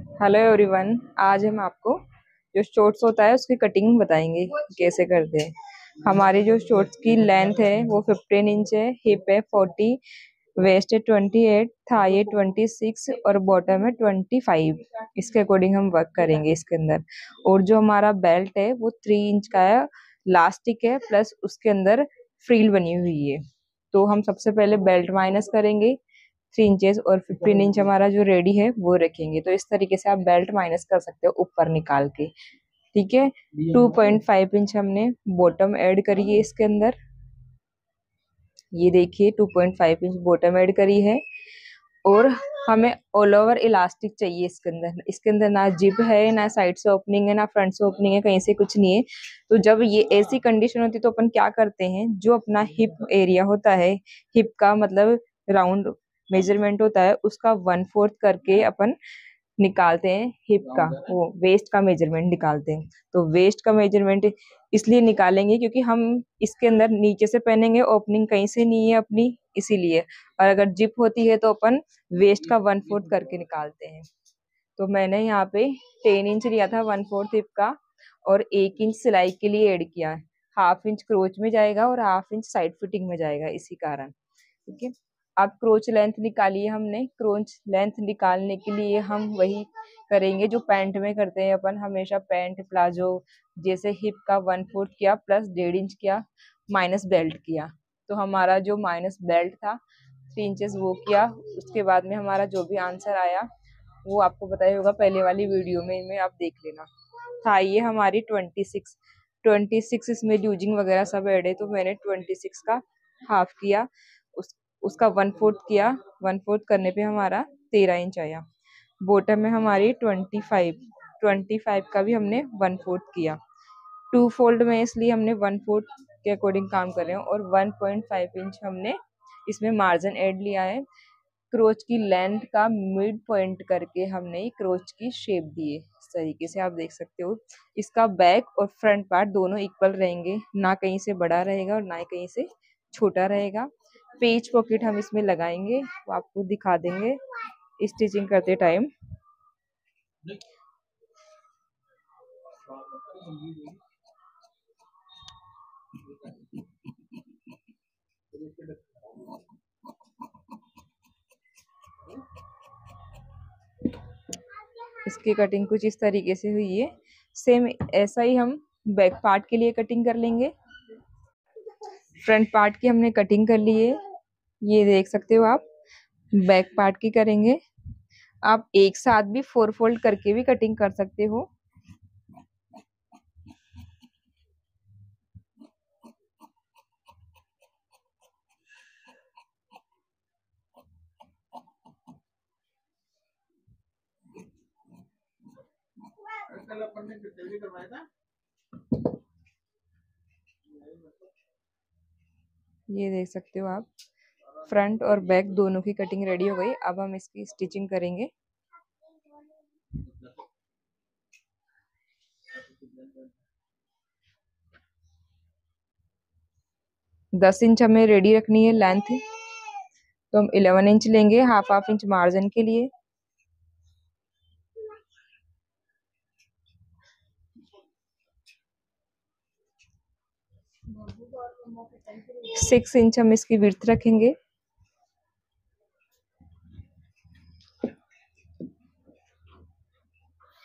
Hello everyone. आज हम आपको जो शॉर्ट्स होता है उसकी कटिंग बताएंगे कैसे करते हैं। हमारी जो शॉर्ट्स की लेंथ है वो 15 इंच है, हिप है 40, वेस्ट है 28, थाई है 26 और बॉटम है 25। इसके अकॉर्डिंग हम वर्क करेंगे इसके अंदर। और जो हमारा बेल्ट है वो 3 इंच का है, लास्टिक है, प्लस उसके अंदर फ्रील बनी हुई है। तो हम सबसे पहले बेल्ट माइनस करेंगे 3 इंचेस और 15 इंच हमारा जो रेडी है वो रखेंगे। तो इस तरीके से आप बेल्ट माइनस कर सकते हो ऊपर निकाल के। ठीक है। 2.5 इंच हमने बॉटम ऐड करी है इसके अंदर। ये देखिए 2.5 इंच बॉटम ऐड करी है। और हमें ऑल ओवर इलास्टिक चाहिए इसके अंदर। इसके अंदर ना जिप है, ना साइड से ओपनिंग है, ना फ्रंट से ओपनिंग है, कहीं से कुछ नहीं है। तो जब ये ऐसी कंडीशन होती है तो अपन क्या करते हैं, जो अपना हिप एरिया होता है, हिप का मतलब राउंड मेजरमेंट होता है, उसका 1/4 करके अपन निकालते हैं हिप का, वो वेस्ट का मेजरमेंट निकालते हैं। तो वेस्ट का मेजरमेंट इसलिए निकालेंगे क्योंकि हम इसके अंदर नीचे से पहनेंगे, ओपनिंग कहीं से नहीं है अपनी, इसीलिए। और अगर जिप होती है तो अपन वेस्ट का 1/4 करके निकालते हैं। तो मैंने यहाँ पे 10 इंच लिया था 1/4 हिप का, और 1 इंच सिलाई के लिए ऐड किया। 1/2 इंच क्रोच में जाएगा और 1/2 इंच साइड फिटिंग में जाएगा, इसी कारण। ठीक है। अब क्रोच लेंथ निकाली है हमने। क्रोच लेंथ निकालने के लिए हम वही करेंगे जो पैंट में करते हैं अपन हमेशा। पैंट प्लाजो जैसे हिप का 1/4 किया, प्लस 1.5 इंच किया, माइनस बेल्ट किया। तो हमारा जो माइनस बेल्ट था 3 इंचेस वो किया। उसके बाद में हमारा जो भी आंसर आया वो आपको बताया होगा पहले वाली वीडियो में, इनमें आप देख लेना। था ये हमारी 26 इसमें ल्यूजिंग वगैरह सब ऐड है, तो मैंने 26 का हाफ किया। उसका 1/4 किया। 1/4 करने पे हमारा 13 इंच आया। बॉटम में हमारी 25 का भी हमने 1/4 किया। 2 फोल्ड में इसलिए हमने 1/4 के अकॉर्डिंग काम कर रहे हैं। और 1.5 इंच हमने इसमें मार्जिन ऐड लिया है। क्रोच की लेंथ का मिड पॉइंट करके हमने क्रोच की शेप दी है, इस तरीके से आप देख सकते हो। इसका बैक और फ्रंट पार्ट दोनों इक्वल रहेंगे, ना कहीं से बड़ा रहेगा और ना ही कहीं से छोटा रहेगा। पेज पॉकेट हम इसमें लगाएंगे, वो आपको दिखा देंगे स्टिचिंग करते टाइम। इसकी कटिंग कुछ इस तरीके से हुई है। सेम ऐसा ही हम बैक पार्ट के लिए कटिंग कर लेंगे। फ्रंट पार्ट की हमने कटिंग कर ली है, ये देख सकते हो आप। बैक पार्ट की करेंगे। आप एक साथ भी 4 फोल्ड करके भी कटिंग कर सकते हो। ये देख सकते हो आप, फ्रंट और बैक दोनों की कटिंग रेडी हो गई। अब हम इसकी स्टिचिंग करेंगे। दस इंच हमें रेडी रखनी है लेंथ, तो हम 11 इंच लेंगे, हाफ हाफ इंच मार्जिन के लिए। 6 इंच हम इसकी विड्थ रखेंगे।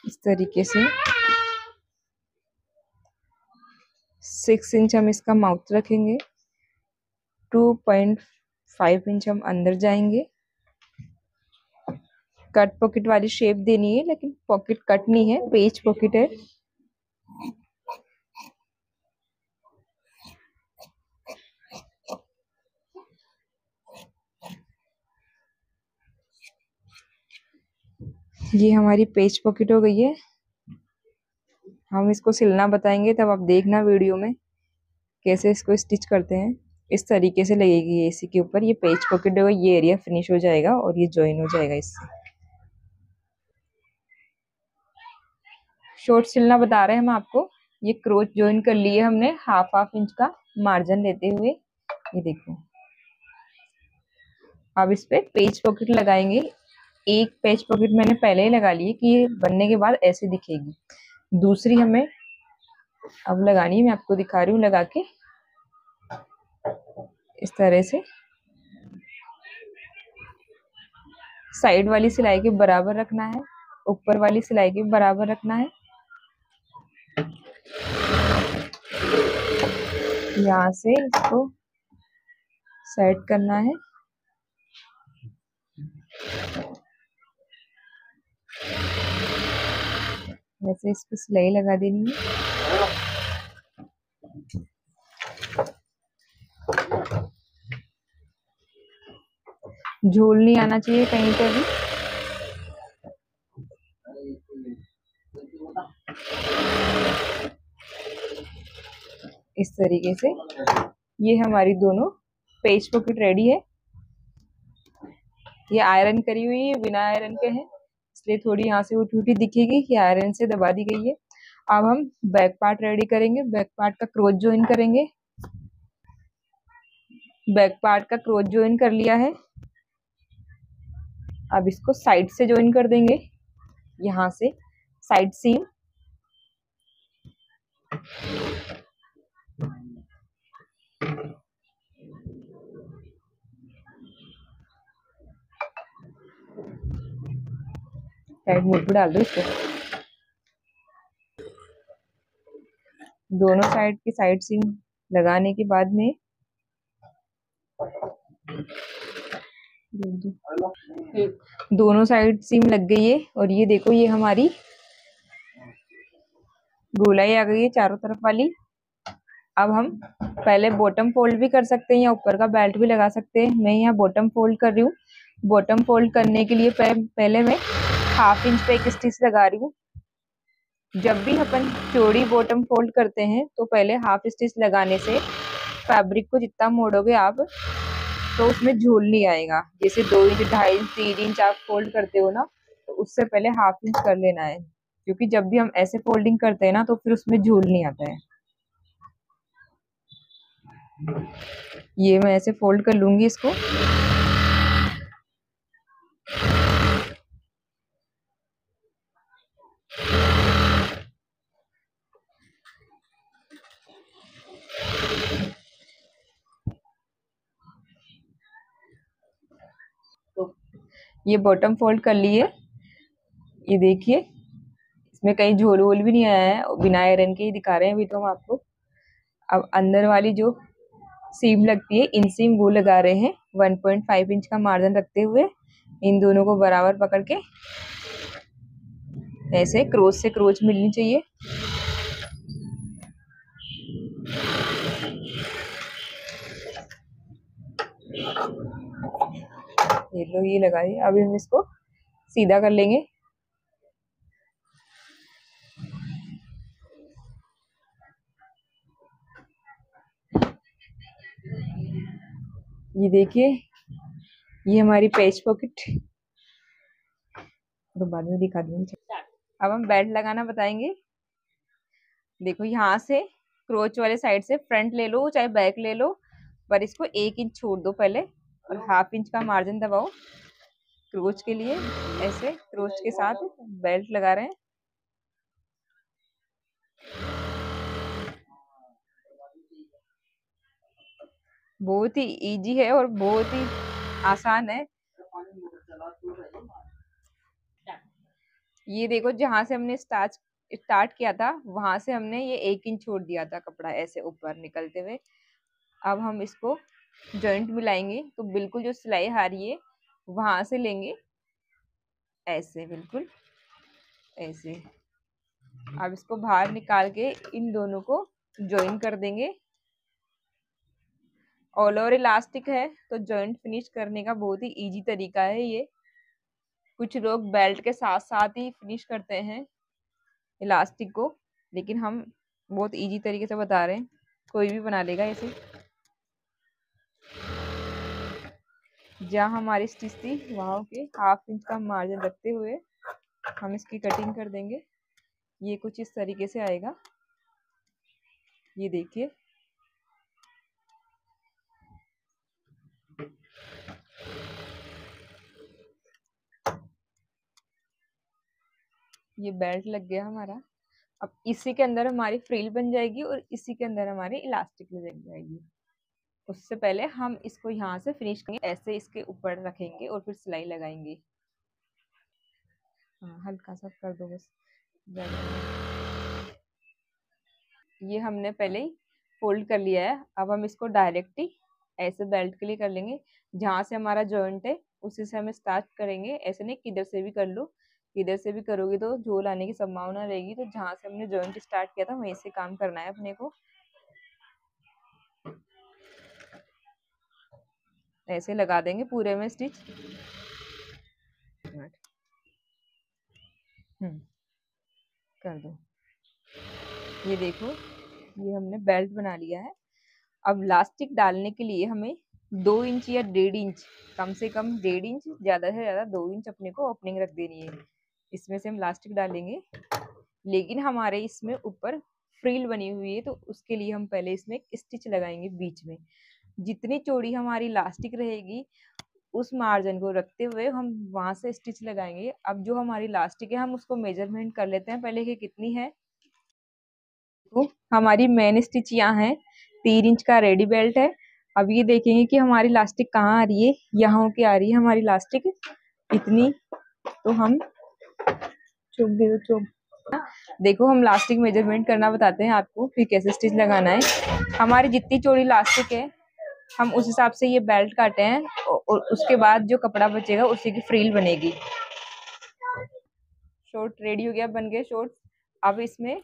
इस तरीके से 6 इंच हम इसका माउथ रखेंगे। 2.5 इंच हम अंदर जाएंगे। कट पॉकेट वाली शेप देनी है, लेकिन पॉकेट कट नहीं है, पेज पॉकेट है। ये हमारी पेज पॉकेट हो गई है। हम इसको सिलना बताएंगे, तब आप देखना वीडियो में कैसे इसको स्टिच करते हैं। इस तरीके से लगेगी ये इसी के ऊपर। ये पेज पॉकेट होगा, ये एरिया फिनिश हो जाएगा और ये ज्वाइन हो जाएगा इससे। शॉर्ट सिलना बता रहे हैं हम आपको। ये क्रोच ज्वाइन कर लिए हमने हाफ हाफ इंच का मार्जिन लेते हुए। ये देखो, अब इस पे पेज पॉकेट लगाएंगे। एक पेच पॉकेट मैंने पहले ही लगा ली है कि ये बनने के बाद ऐसे दिखेगी। दूसरी हमें अब लगानी है, मैं आपको दिखा रही हूँ लगा के। इस तरह से साइड वाली सिलाई के बराबर रखना है, ऊपर वाली सिलाई के बराबर रखना है। यहाँ से इसको सेट करना है। वैसे इस पे सिलाई लगा देनी है। झोल नहीं आना चाहिए कहीं पे भी। इस तरीके से ये हमारी दोनों पेज पॉकेट रेडी है। ये आयरन करी हुई है, बिना आयरन के है, इसलिए थोड़ी यहाँ से उठी उठी दिखेगी कि आयरन से दबा दी गई है। अब हम बैक पार्ट रेडी करेंगे। बैक पार्ट का क्रोच ज्वाइन करेंगे। बैक पार्ट का क्रोच ज्वाइन कर लिया है। अब इसको साइड से ज्वाइन कर देंगे, यहाँ से साइड सीम। साइड मोड पे डाल दो इसको। दोनों साइड की साइड सीम लगाने के बाद में दोनों साइड सीम लग गई है। और ये देखो ये हमारी गोलाई आ गई है चारों तरफ वाली। अब हम पहले बॉटम फोल्ड भी कर सकते हैं या ऊपर का बेल्ट भी लगा सकते हैं। मैं यहाँ बॉटम फोल्ड कर रही हूँ। बॉटम फोल्ड करने के लिए पहले मैं 1/2 इंच पे एक स्टिच लगा रही हूँ। जब भी अपन चौड़ी बॉटम फोल्ड करते हैं तो पहले 1/2 स्टिच लगाने से फैब्रिक को जितना मोड़ोगे आप तो उसमें झोल नहीं आएगा। जैसे 2 इंच, 2.5 इंच, 3 इंच आप फोल्ड करते हो ना, तो उससे पहले 1/2 इंच कर लेना है, क्योंकि जब भी हम ऐसे फोल्डिंग करते हैं ना तो फिर उसमें झोल नहीं आता है। ये मैं ऐसे फोल्ड कर लूंगी इसको। तो ये बॉटम फोल्ड कर लिए। ये देखिए इसमें कहीं झोल वोल भी नहीं आया है, बिना आयरन के ही दिखा रहे हैं अभी तो हम आपको। अब अंदर वाली जो सीम लगती है इन सीम वो लगा रहे हैं। 1.5 इंच का मार्जिन रखते हुए इन दोनों को बराबर पकड़ के ऐसे क्रोच से क्रोच मिलनी चाहिए। ये लो ये लगाइए। अभी हम इसको सीधा कर लेंगे। ये देखिए ये हमारी पेज पॉकेट, तो बाद में दिखा दूंगी। अब हम बेल्ट लगाना बताएंगे। देखो यहाँ से क्रोच वाले साइड से फ्रंट ले लो चाहे बैक ले लो, पर इसको 1 इंच छोड़ दो पहले और 1/2 इंच का मार्जिन दबाओ क्रोच के लिए। ऐसे क्रोच के साथ बेल्ट लगा रहे हैं। बहुत ही इजी है और बहुत ही आसान है। ये देखो जहां से हमने स्टार्ट किया था वहां से हमने ये 1 इंच छोड़ दिया था कपड़ा ऐसे ऊपर निकलते हुए। अब हम इसको जॉइंट मिलाएंगे तो बिल्कुल जो सिलाई आ रही है वहां से लेंगे, ऐसे बिल्कुल ऐसे। अब इसको बाहर निकाल के इन दोनों को ज्वाइन कर देंगे। ऑल ओवर इलास्टिक है तो जॉइंट फिनिश करने का बहुत ही इजी तरीका है ये। कुछ लोग बेल्ट के साथ साथ ही फिनिश करते हैं इलास्टिक को, लेकिन हम बहुत इजी तरीके से बता रहे हैं, कोई भी बना लेगा ऐसे। जहाँ हमारी स्टिच थी वहां के 1/2 इंच का मार्जिन रखते हुए हम इसकी कटिंग कर देंगे। ये कुछ इस तरीके से आएगा। ये देखिए ये बेल्ट लग गया हमारा। अब इसी के अंदर हमारी फ्रिल बन जाएगी और इसी के अंदर हमारी इलास्टिक लग जाएगी। उससे पहले हम इसको यहाँ से फिनिश करेंगे, ऐसे इसके ऊपर रखेंगे और फिर सिलाई लगाएंगे। हाँ, हल्का सा कर दो बस, ज्यादा नहीं। ये हमने पहले ही फोल्ड कर लिया है। अब हम इसको डायरेक्ट ही ऐसे बेल्ट के लिए कर लेंगे। जहाँ से हमारा जॉइंट है उसी से हमें स्टार्ट करेंगे। ऐसे नहीं किधर से भी कर लो, किधर से भी करोगे तो झोल आने की संभावना रहेगी। तो जहाँ से हमने जॉइंट स्टार्ट किया था वहीं से काम करना है अपने को। ऐसे लगा देंगे पूरे में स्टिच। कर दो। ये देखो, ये हमने बेल्ट बना लिया है। अब लास्टिक डालने के लिए हमें 2 इंच या 1.5 इंच, कम से कम 1.5 इंच, ज्यादा से ज्यादा 2 इंच अपने को ओपनिंग रख देनी है। इसमें से हम लास्टिक डालेंगे। लेकिन हमारे इसमें ऊपर फ्रिल बनी हुई है तो उसके लिए हम पहले इसमें एक स्टिच लगाएंगे बीच में। जितनी चौड़ी हमारी लास्टिक रहेगी उस मार्जिन को रखते हुए हम वहां से स्टिच लगाएंगे। अब जो हमारी लास्टिक है हम उसको मेजरमेंट कर लेते हैं पहले कि कितनी है। तो हमारी मेन स्टिच यहाँ है, 3 इंच का रेडी बेल्ट है। अब ये देखेंगे कि हमारी लास्टिक कहाँ आ रही है, यहाँ होके आ रही है हमारी लास्टिक इतनी। तो हम चुप दे दो, चुप। देखो, हम लास्टिक मेजरमेंट करना बताते हैं आपको फिर कैसे स्टिच लगाना है। हमारी जितनी चौड़ी लास्टिक है हम उस हिसाब से ये बेल्ट काटे हैं और उसके बाद जो कपड़ा बचेगा उसी की फ्रिल बनेगी। शॉर्ट रेडी हो गया, बन गए शॉर्ट। अब इसमें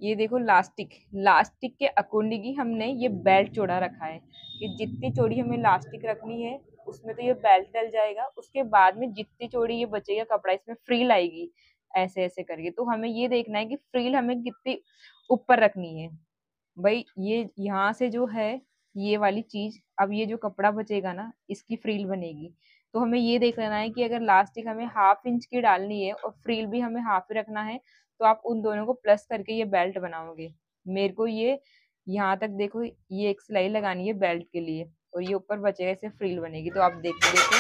ये देखो, लास्टिक लास्टिक के अकॉर्डिंग ही हमने ये बेल्ट चौड़ा रखा है कि जितनी चौड़ी हमें लास्टिक रखनी है उसमें तो ये बेल्ट डल जाएगा। उसके बाद में जितनी चौड़ी ये बचेगा कपड़ा इसमें फ्रील आएगी ऐसे ऐसे करके। तो हमें ये देखना है कि फ्रील हमें कितनी ऊपर रखनी है। भाई ये यहाँ से जो है ये वाली चीज, अब ये जो कपड़ा बचेगा ना इसकी फ्रील बनेगी। तो हमें ये देख लेना है कि अगर लास्टिक हमें 1/2 इंच की डालनी है और फ्रील भी हमें हाफ ही रखना है तो आप उन दोनों को प्लस करके ये बेल्ट बनाओगे। मेरे को ये यहाँ तक देखो, ये एक सिलाई लगानी है बेल्ट के लिए और ये ऊपर बचेगा, इसे फ्रील बनेगी। तो आप देखो देखो,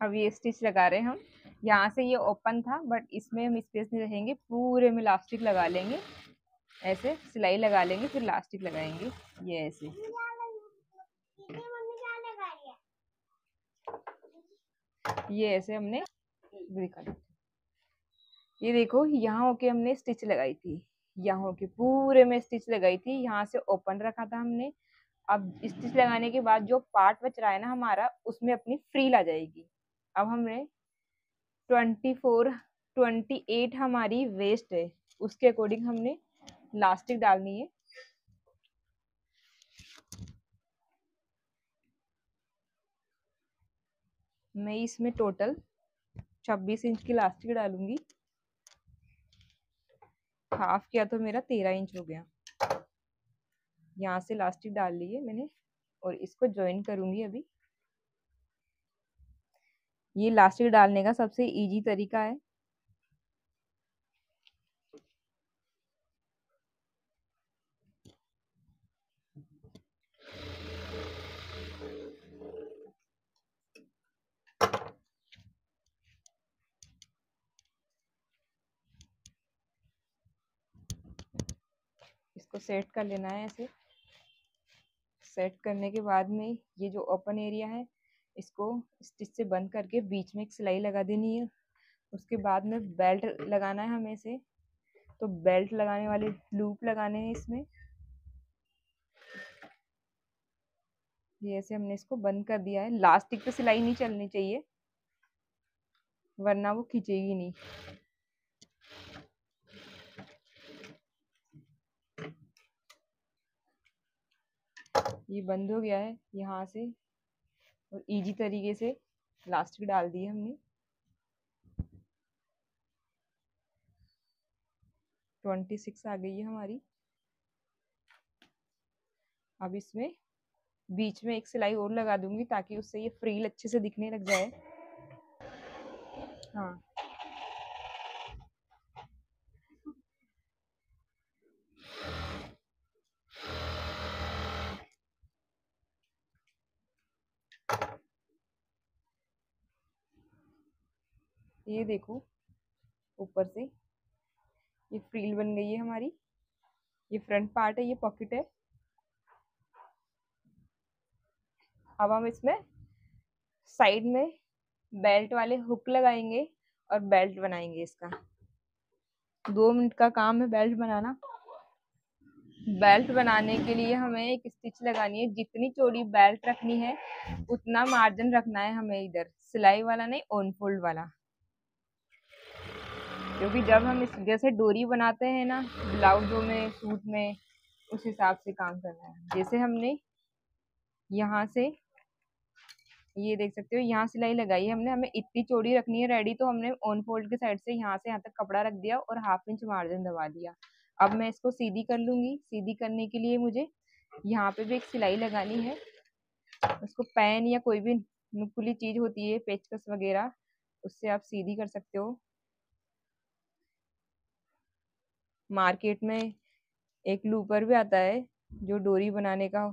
अब ये स्टिच लगा रहे हैं हम। यहाँ से ये ओपन था बट इसमें हम स्पेस नहीं रखेंगे, पूरे में इलास्टिक लगा लेंगे। ऐसे सिलाई लगा लेंगे फिर इलास्टिक लगाएंगे। ये ऐसे, ये ऐसे हमने दिखा दो। ये देखो, यहाँ होके हमने स्टिच लगाई थी, यहाँ होके पूरे में स्टिच लगाई थी, यहाँ से ओपन रखा था हमने। अब स्टिच लगाने के बाद जो पार्ट बच रहा है ना हमारा उसमें अपनी फ्रील आ जाएगी। अब हमने 28 हमारी वेस्ट है, उसके अकॉर्डिंग हमने लास्टिक डालनी है। मैं इसमें टोटल 26 इंच की लास्टिक डालूंगी। हाफ किया तो मेरा 13 इंच हो गया। यहाँ से लास्टिक डाल ली है मैंने और इसको ज्वाइन करूंगी अभी। ये लास्टिक डालने का सबसे इजी तरीका है। इसको सेट कर लेना है ऐसे। सेट करने के बाद में ये जो ओपन एरिया है इसको स्टिच से बंद करके बीच में एक सिलाई लगा देनी है। उसके बाद में बेल्ट लगाना है हमें से। तो बेल्ट लगाने वाले लूप लगाने हैं इसमें। ये ऐसे हमने इसको बंद कर दिया है। लास्टिक पे सिलाई नहीं चलनी चाहिए वरना वो खींचेगी नहीं। ये बंद हो गया है यहाँ से और इजी तरीके से लास्टिक डाल दी है हमने। 26 आ गई है हमारी। अब इसमें बीच में एक सिलाई और लगा दूंगी ताकि उससे ये फ्रील अच्छे से दिखने लग जाए। हाँ, ये देखो ऊपर से ये फ्रील बन गई है हमारी। ये फ्रंट पार्ट है, ये पॉकेट है। अब हम इसमें साइड में बेल्ट वाले हुक लगाएंगे और बेल्ट बनाएंगे इसका। 2 मिनट का काम है बेल्ट बनाना। बेल्ट बनाने के लिए हमें एक स्टिच लगानी है। जितनी चौड़ी बेल्ट रखनी है उतना मार्जिन रखना है हमें, इधर सिलाई वाला नहीं, ऑन फोल्ड वाला। क्योंकि जब हम इस जैसे डोरी बनाते हैं ना ब्लाउजों में, सूट में, उस हिसाब से काम करना है। जैसे हमने यहाँ से ये देख सकते हो यहाँ सिलाई लगाई है हमने, हमें इतनी चौड़ी रखनी है रेडी, तो हमने ऑन फोल्ड के साइड से यहाँ से यहाँ तक कपड़ा रख दिया और 1/2 इंच मार्जिन दबा दिया। अब मैं इसको सीधी कर लूंगी। सीधी करने के लिए मुझे यहाँ पे भी एक सिलाई लगानी है। उसको पैन या कोई भी नुकीली चीज होती है, पेचकस वगैरह, उससे आप सीधी कर सकते हो। मार्केट में एक लूपर भी आता है जो डोरी बनाने का,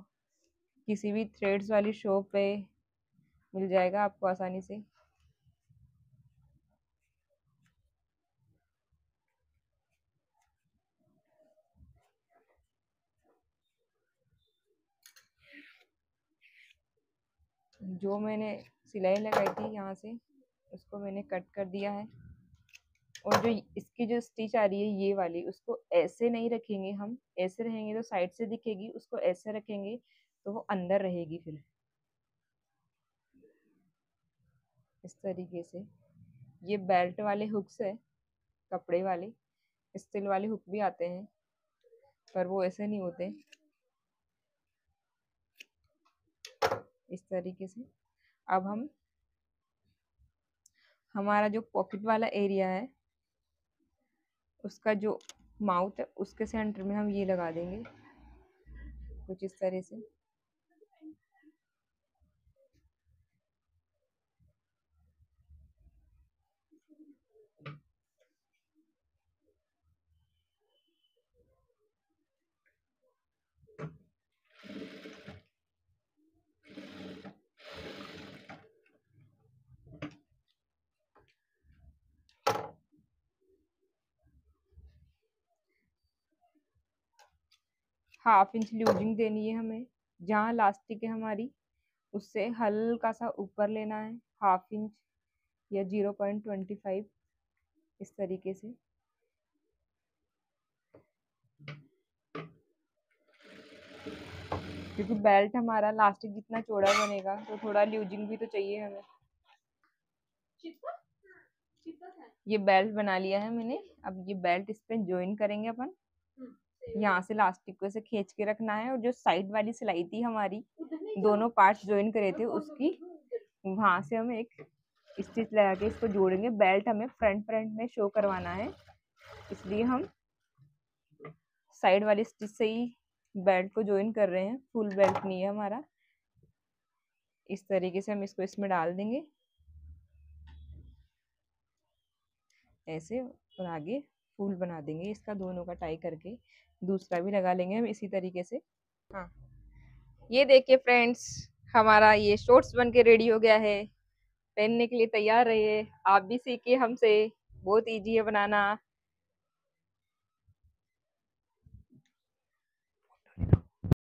किसी भी थ्रेड्स वाली शॉप पे मिल जाएगा आपको आसानी से। जो मैंने सिलाई लगाई थी यहाँ से उसको मैंने कट कर दिया है। और जो इसकी जो स्टिच आ रही है ये वाली, उसको ऐसे नहीं रखेंगे हम। ऐसे रहेंगे तो साइड से दिखेगी, उसको ऐसे रखेंगे तो वो अंदर रहेगी। फिर इस तरीके से ये बेल्ट वाले हुक्स है, कपड़े वाले। स्टील वाले हुक भी आते हैं पर वो ऐसे नहीं होते। इस तरीके से अब हम हमारा जो पॉकेट वाला एरिया है उसका जो माउथ है उसके सेंटर में हम ये लगा देंगे कुछ इस तरह से। ½ इंच लूजिंग देनी है हमें। जहाँ लास्टिक है हमारी उससे हल्का सा ऊपर लेना है, ½ इंच या 0.25, इस तरीके से। क्योंकि बेल्ट हमारा लास्टिक जितना चौड़ा बनेगा तो थोड़ा लूजिंग भी तो चाहिए हमें। ये बेल्ट बना लिया है मैंने। अब ये बेल्ट इस पे ज्वाइन करेंगे अपन। यहाँ से लास्टिक को ऐसे खींच के रखना है और जो साइड वाली सिलाई थी हमारी, दोनों पार्ट्स ज्वाइन करे थे उसकी, वहां से हम एक स्टिच लगा के इसको जोड़ेंगे। बेल्ट हमें फ्रंट फ्रंट में शो करवाना है, इसलिए हम साइड वाली स्टिच से ही बेल्ट को ज्वाइन कर रहे हैं। फुल बेल्ट नहीं है हमारा। इस तरीके से हम इसको इसमें डाल देंगे ऐसे, और आगे फूल बना देंगे इसका दोनों का टाई करके। दूसरा भी लगा लेंगे हम इसी तरीके से। हाँ, ये देखिए फ्रेंड्स, हमारा ये शॉर्ट्स बन के रेडी हो गया है। पहनने के लिए तैयार रहिए। आप भी सीखिए हमसे, बहुत इजी है बनाना।